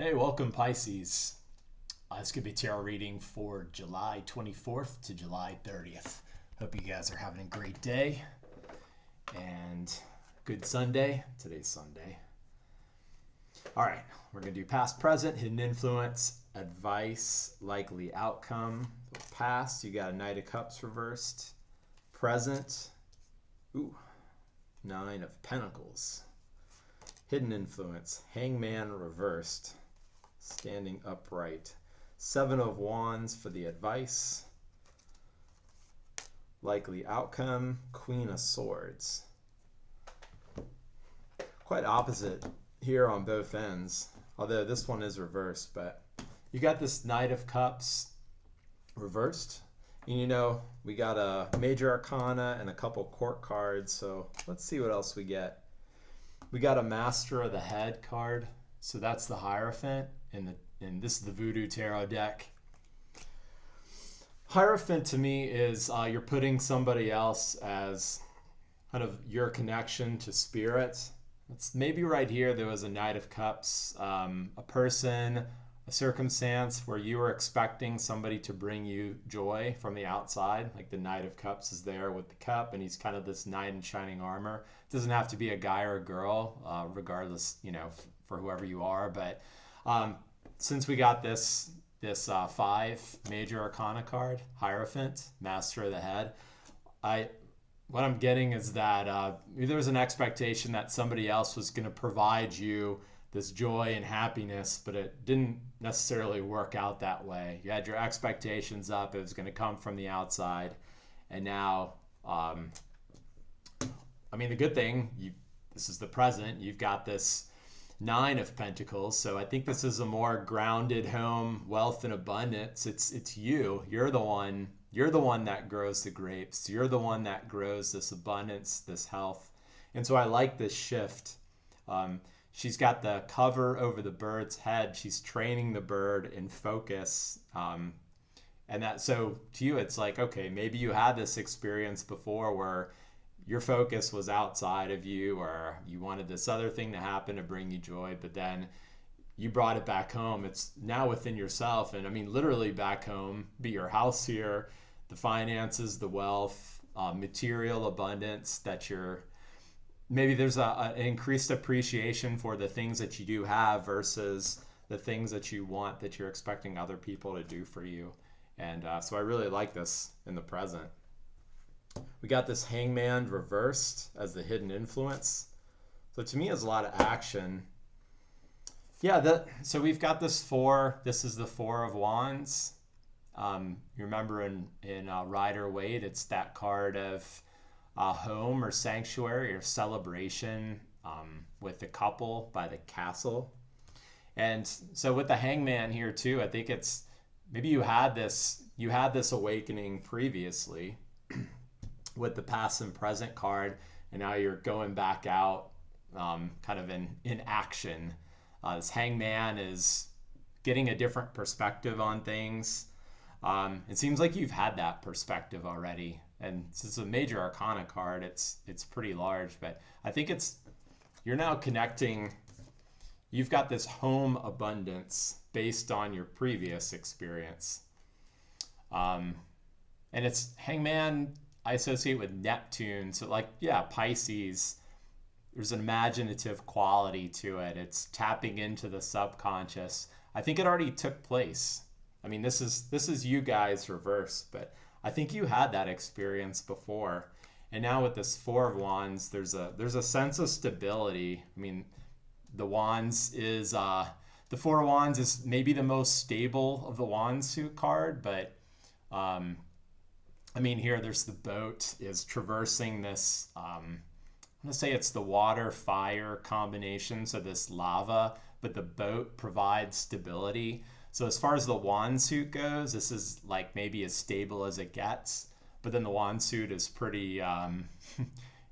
Hey, welcome Pisces. This could be tarot reading for July 24th to July 30th. Hope you guys are having a great day and good Sunday. Today's Sunday. All right, we're going to do past, present, hidden influence, advice, likely outcome. So past, you got a Knight of Cups reversed. Present, Nine of Pentacles. Hidden influence, Hangman reversed. Standing upright. Seven of Wands for the advice. Likely outcome, Queen of Swords. Quite opposite here on both ends, although this one is reversed, but you got this Knight of Cups reversed. And we got a Major Arcana and a couple court cards, so let's see what else we get. We got a Master of the Head card, so that's the Hierophant. And this is the Voodoo Tarot deck. Hierophant to me is you're putting somebody else as kind of your connection to spirit. It's maybe right here there was a Knight of Cups, a person, a circumstance where you were expecting somebody to bring you joy from the outside. Like the Knight of Cups is there with the cup, and he's kind of this knight in shining armor. It doesn't have to be a guy or a girl, regardless, for whoever you are, but since we got this 5 Major Arcana card, Hierophant, Master of the Head, what I'm getting is that there was an expectation that somebody else was going to provide you this joy and happiness, but it didn't necessarily work out that way. You had your expectations up; it was going to come from the outside, and now, the good thing, this is the present. You've got this Nine of Pentacles, so I think this is a more grounded home, wealth and abundance. It's you. You're the one that grows the grapes. You're the one that grows this abundance, this health. And so I like this shift. She's got the cover over the bird's head. She's training the bird in focus. So to you, it's like, okay, maybe you had this experience before where your focus was outside of you, or you wanted this other thing to happen to bring you joy, but then you brought it back home. It's now within yourself, and literally back home, be your house here, the finances, the wealth, material abundance that maybe there's an increased appreciation for the things that you do have versus the things that you want, that you're expecting other people to do for you. And so I really like this in the present. We got this Hangman reversed as the hidden influence. So to me, it's a lot of action. So we've got this 4. This is the 4 of Wands. You remember in Rider-Waite, it's that card of home or sanctuary or celebration with the couple by the castle. And so with the Hangman here too, I think it's maybe you had this awakening previously with the past and present card, and now you're going back out kind of in action. This Hangman is getting a different perspective on things. It seems like you've had that perspective already, and since it's a Major Arcana card, it's pretty large, but I think you're now connecting. You've got this home abundance based on your previous experience, and it's Hangman I associate with Neptune. So Pisces, there's an imaginative quality to it. It's tapping into the subconscious. I think it already took place. This is you guys reversed, but I think you had that experience before. And now with this 4 of Wands, there's a sense of stability. The Wands is the 4 of Wands is maybe the most stable of the Wand suit card, but here there's the boat is traversing this, I'm going to say it's the water-fire combination, so this lava, but the boat provides stability. So as far as the wand suit goes, this is like maybe as stable as it gets, but then the wand suit is pretty,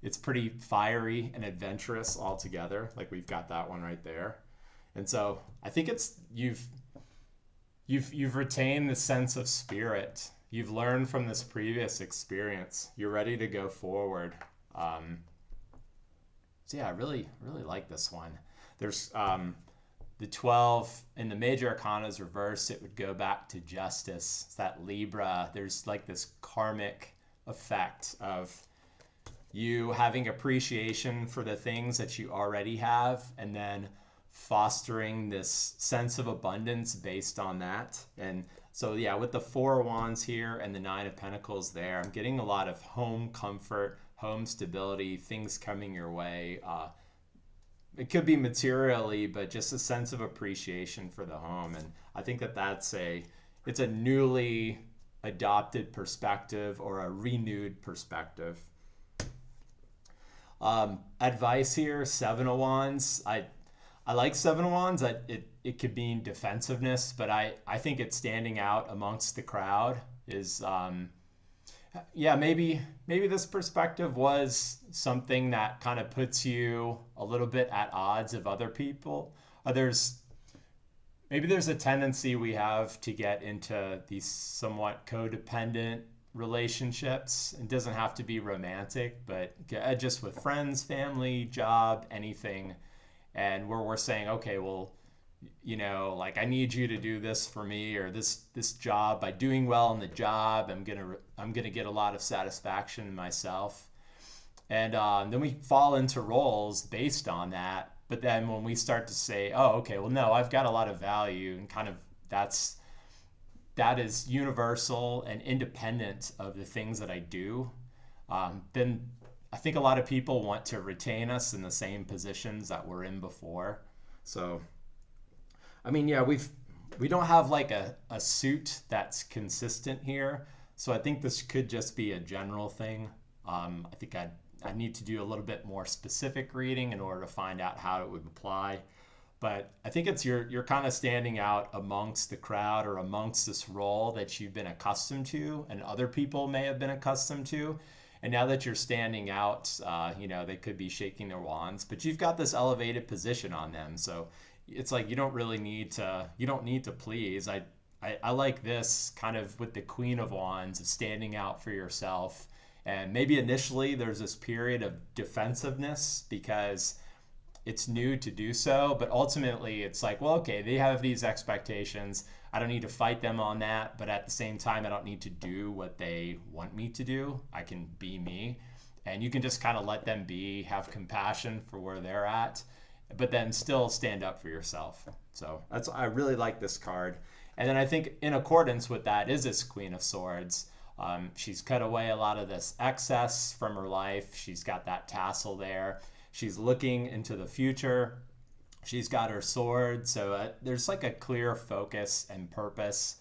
it's pretty fiery and adventurous altogether. Like we've got that one right there. And so I think it's, you've retained the sense of spirit. You've learned from this previous experience. You're ready to go forward. So yeah, I really like this one. There's the 12 in the major arcana is reversed, it would go back to justice. It's that Libra. There's like this karmic effect of you having appreciation for the things that you already have, and then fostering this sense of abundance based on that. And so, yeah, with the Four of Wands here and the Nine of Pentacles there, I'm getting a lot of home comfort, home stability, things coming your way. It could be materially, but just a sense of appreciation for the home. And I think that it's a newly adopted perspective or a renewed perspective. Advice here, Seven of Wands. I like Seven of Wands. It could mean defensiveness, but I think it's standing out amongst the crowd is, yeah, maybe this perspective was something that kind of puts you a little bit at odds of other people. Maybe there's a tendency we have to get into these somewhat codependent relationships. It doesn't have to be romantic, but just with friends, family, job, anything. And where we're saying, okay, well, like I need you to do this for me, or this job. By doing well in the job, I'm gonna get a lot of satisfaction in myself. And then we fall into roles based on that. But then when we start to say, oh, okay, well, no, I've got a lot of value, and kind of that is universal and independent of the things that I do, then I think a lot of people want to retain us in the same positions that we're in before. So, I mean, yeah, we don't have like a suit that's consistent here. So I think this could just be a general thing. I think I need to do a little bit more specific reading in order to find out how it would apply. But I think it's you're kind of standing out amongst the crowd or amongst this role that you've been accustomed to and other people may have been accustomed to. And now that you're standing out, they could be shaking their wands, but you've got this elevated position on them. So it's like you don't need to please. I like this kind of with the Queen of Wands of standing out for yourself. And maybe initially there's this period of defensiveness because it's new to do so, but ultimately it's like, well, okay, they have these expectations. I don't need to fight them on that, but at the same time, I don't need to do what they want me to do. I can be me, and you can just kind of let them be, have compassion for where they're at, but then still stand up for yourself. So I really like this card. And then I think in accordance with that is this Queen of Swords. She's cut away a lot of this excess from her life. She's got that tassel there. She's looking into the future. She's got her sword. So there's like a clear focus and purpose.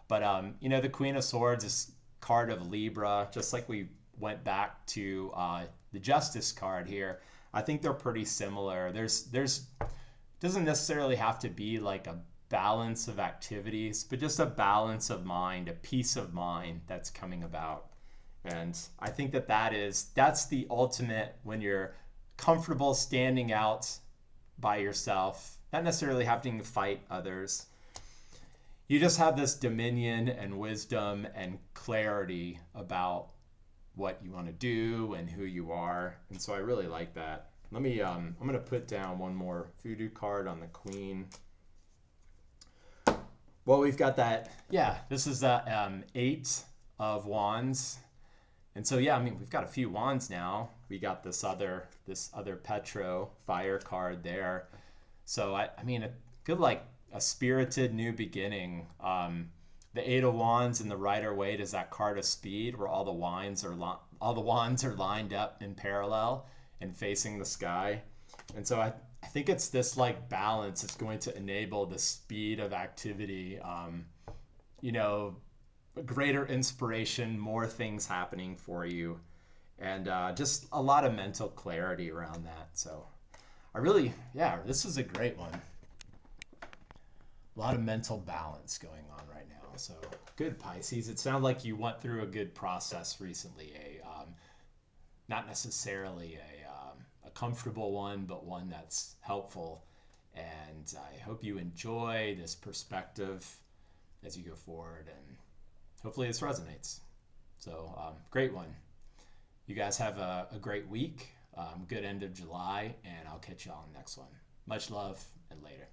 But, the Queen of Swords is card of Libra, just like we went back to the Justice card here. I think they're pretty similar. There's doesn't necessarily have to be like a balance of activities, but just a balance of mind, a peace of mind that's coming about. And I think that's the ultimate when you're comfortable standing out by yourself, not necessarily having to fight others. You just have this dominion and wisdom and clarity about what you want to do and who you are. And so I really like that. I'm going to put down one more voodoo card on the Queen. Well, we've got that. Yeah, this is the 8 of Wands. And so, yeah, I mean, we've got a few wands now. We got this other Petro fire card there. So, I mean, a good, like, a spirited new beginning. The 8 of Wands in the Rider-Waite is that card of speed where all the wands are lined up in parallel and facing the sky. And so I think it's this, like, balance. It's going to enable the speed of activity, greater inspiration, more things happening for you, and just a lot of mental clarity around that. So this is a great one. A lot of mental balance going on right now. So good, Pisces. It sounded like you went through a good process recently, not necessarily a comfortable one, but one that's helpful. And I hope you enjoy this perspective as you go forward, and hopefully this resonates. So great one. You guys have a great week. Good end of July, and I'll catch you on the next one. Much love, and later.